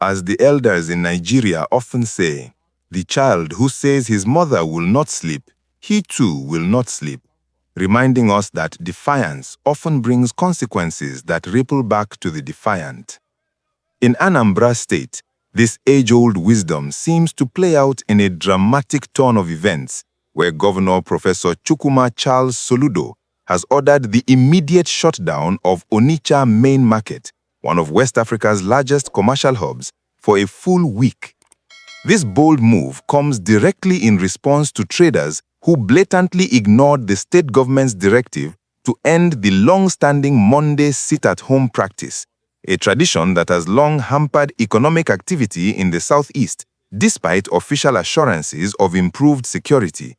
As the elders in Nigeria often say, the child who says his mother will not sleep, he too will not sleep, reminding us that defiance often brings consequences that ripple back to the defiant. In Anambra State, this age-old wisdom seems to play out in a dramatic turn of events where Governor Professor Chukwuma Soludo has ordered the immediate shutdown of Onitsha Main Market, one of West Africa's largest commercial hubs, for a full week. This bold move comes directly in response to traders who blatantly ignored the state government's directive to end the long-standing Monday sit-at-home practice, a tradition that has long hampered economic activity in the southeast, despite official assurances of improved security.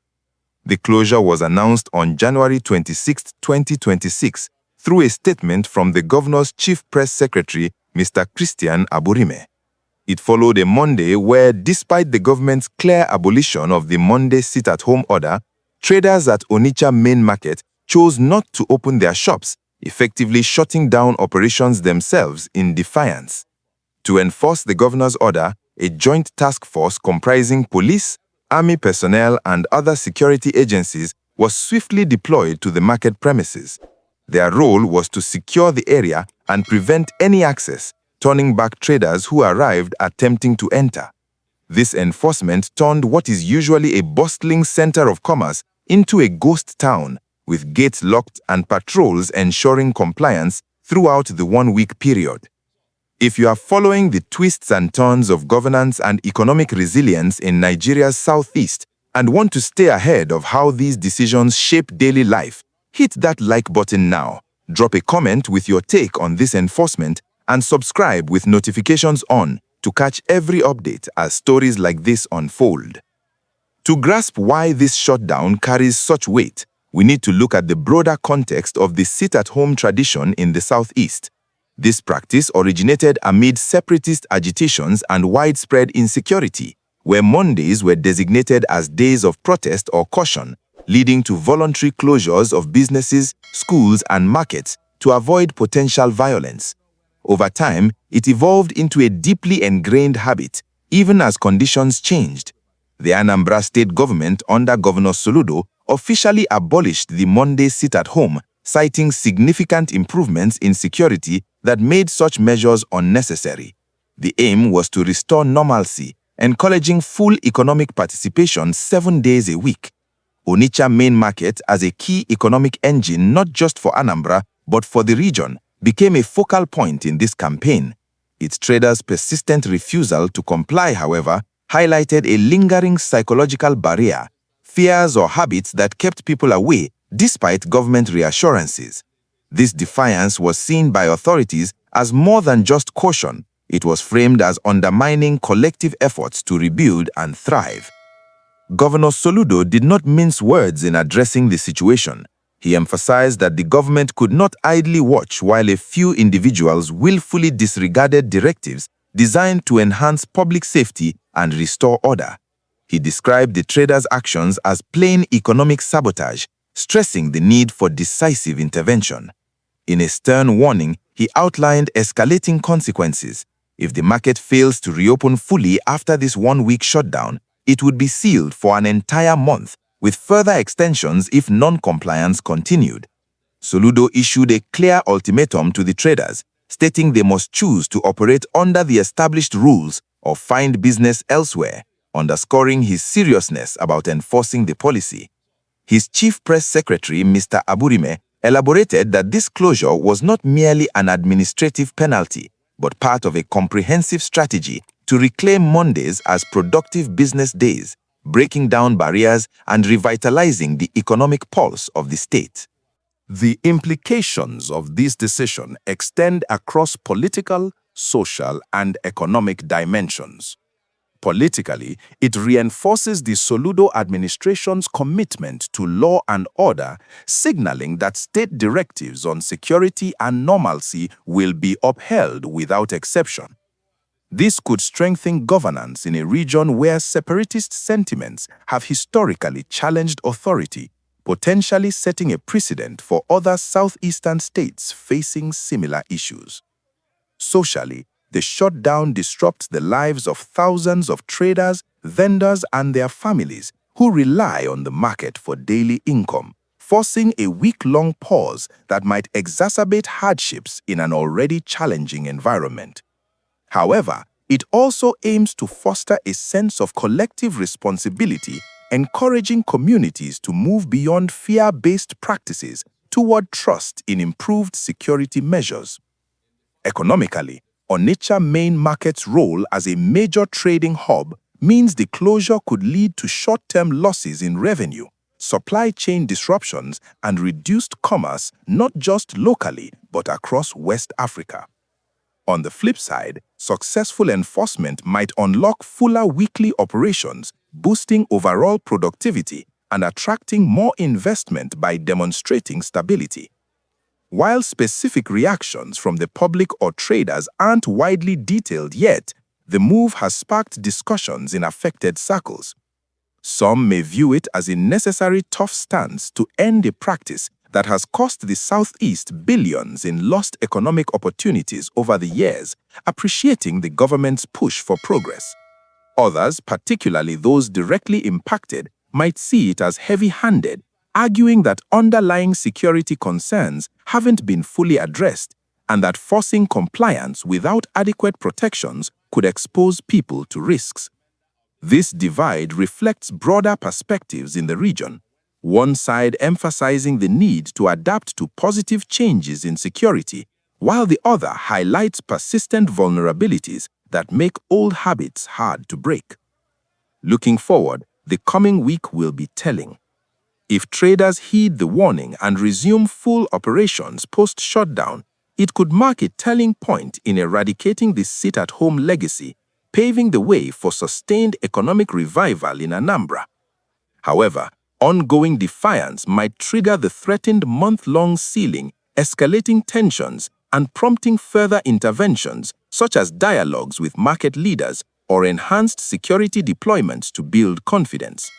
The closure was announced on January 26, 2026, through a statement from the governor's chief press secretary, Mr. Aburime. It followed a Monday where, despite the government's clear abolition of the Monday sit-at-home order, traders at Onitsha Main Market chose not to open their shops, effectively shutting down operations themselves in defiance. To enforce the governor's order, a joint task force comprising police, army personnel, and other security agencies was swiftly deployed to the market premises. Their role was to secure the area and prevent any access, turning back traders who arrived attempting to enter. This enforcement turned what is usually a bustling center of commerce into a ghost town, with gates locked and patrols ensuring compliance throughout the one-week period. If you are following the twists and turns of governance and economic resilience in Nigeria's southeast and want to stay ahead of how these decisions shape daily life, hit that like button now, drop a comment with your take on this enforcement, and subscribe with notifications on to catch every update as stories like this unfold. To grasp why this shutdown carries such weight, we need to look at the broader context of the sit-at-home tradition in the southeast. This practice originated amid separatist agitations and widespread insecurity, where Mondays were designated as days of protest or caution, leading to voluntary closures of businesses, schools, and markets to avoid potential violence. Over time, it evolved into a deeply ingrained habit, even as conditions changed. The Anambra state government under Governor Soludo officially abolished the Monday sit-at-home, citing significant improvements in security that made such measures unnecessary. The aim was to restore normalcy, encouraging full economic participation 7 days a week. Onitsha Main Market, as a key economic engine not just for Anambra but for the region, became a focal point in this campaign. Its traders' persistent refusal to comply, however, highlighted a lingering psychological barrier, fears or habits that kept people away despite government reassurances. This defiance was seen by authorities as more than just caution. It was framed as undermining collective efforts to rebuild and thrive. Governor Soludo did not mince words in addressing the situation. He emphasized that the government could not idly watch while a few individuals willfully disregarded directives designed to enhance public safety and restore order. He described the traders' actions as plain economic sabotage, stressing the need for decisive intervention. In a stern warning, he outlined escalating consequences. If the market fails to reopen fully after this one-week shutdown, it would be sealed for an entire month, with further extensions if non-compliance continued. Soludo issued a clear ultimatum to the traders, stating they must choose to operate under the established rules or find business elsewhere, underscoring his seriousness about enforcing the policy. His chief press secretary, Mr. Aburime, elaborated that this closure was not merely an administrative penalty, but part of a comprehensive strategy to reclaim Mondays as productive business days, breaking down barriers and revitalizing the economic pulse of the state. The implications of this decision extend across political, social, and economic dimensions. Politically, it reinforces the Soludo administration's commitment to law and order, signaling that state directives on security and normalcy will be upheld without exception. This could strengthen governance in a region where separatist sentiments have historically challenged authority, potentially setting a precedent for other southeastern states facing similar issues. Socially, the shutdown disrupts the lives of thousands of traders, vendors, and their families who rely on the market for daily income, forcing a week-long pause that might exacerbate hardships in an already challenging environment. However, it also aims to foster a sense of collective responsibility, encouraging communities to move beyond fear-based practices toward trust in improved security measures. Economically, Onitsha Main Market's role as a major trading hub means the closure could lead to short-term losses in revenue, supply chain disruptions, and reduced commerce not just locally but across West Africa. On the flip side, successful enforcement might unlock fuller weekly operations, boosting overall productivity and attracting more investment by demonstrating stability. While specific reactions from the public or traders aren't widely detailed yet, the move has sparked discussions in affected circles. Some may view it as a necessary tough stance to end a practice that has cost the Southeast billions in lost economic opportunities over the years, appreciating the government's push for progress. Others, particularly those directly impacted, might see it as heavy-handed, arguing that underlying security concerns haven't been fully addressed and that forcing compliance without adequate protections could expose people to risks. This divide reflects broader perspectives in the region, one side emphasizing the need to adapt to positive changes in security, while the other highlights persistent vulnerabilities that make old habits hard to break. Looking forward, the coming week will be telling. If traders heed the warning and resume full operations post-shutdown, it could mark a telling point in eradicating the sit-at-home legacy, paving the way for sustained economic revival in Anambra. However, ongoing defiance might trigger the threatened month-long ceiling, escalating tensions and prompting further interventions, such as dialogues with market leaders or enhanced security deployments to build confidence.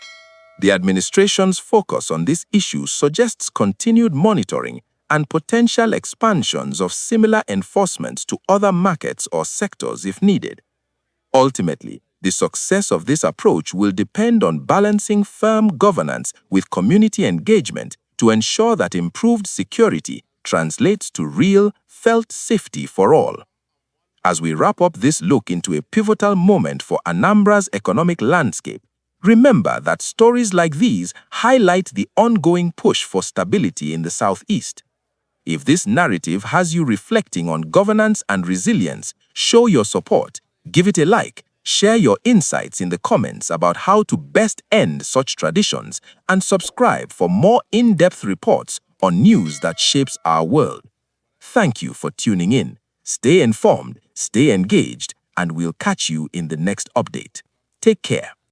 The administration's focus on this issue suggests continued monitoring and potential expansions of similar enforcement to other markets or sectors if needed. Ultimately, the success of this approach will depend on balancing firm governance with community engagement to ensure that improved security translates to real, felt safety for all. As we wrap up this look into a pivotal moment for Anambra's economic landscape, remember that stories like these highlight the ongoing push for stability in the Southeast. If this narrative has you reflecting on governance and resilience, show your support, give it a like, share your insights in the comments about how to best end such traditions, and subscribe for more in-depth reports on news that shapes our world. Thank you for tuning in. Stay informed, stay engaged, and we'll catch you in the next update. Take care.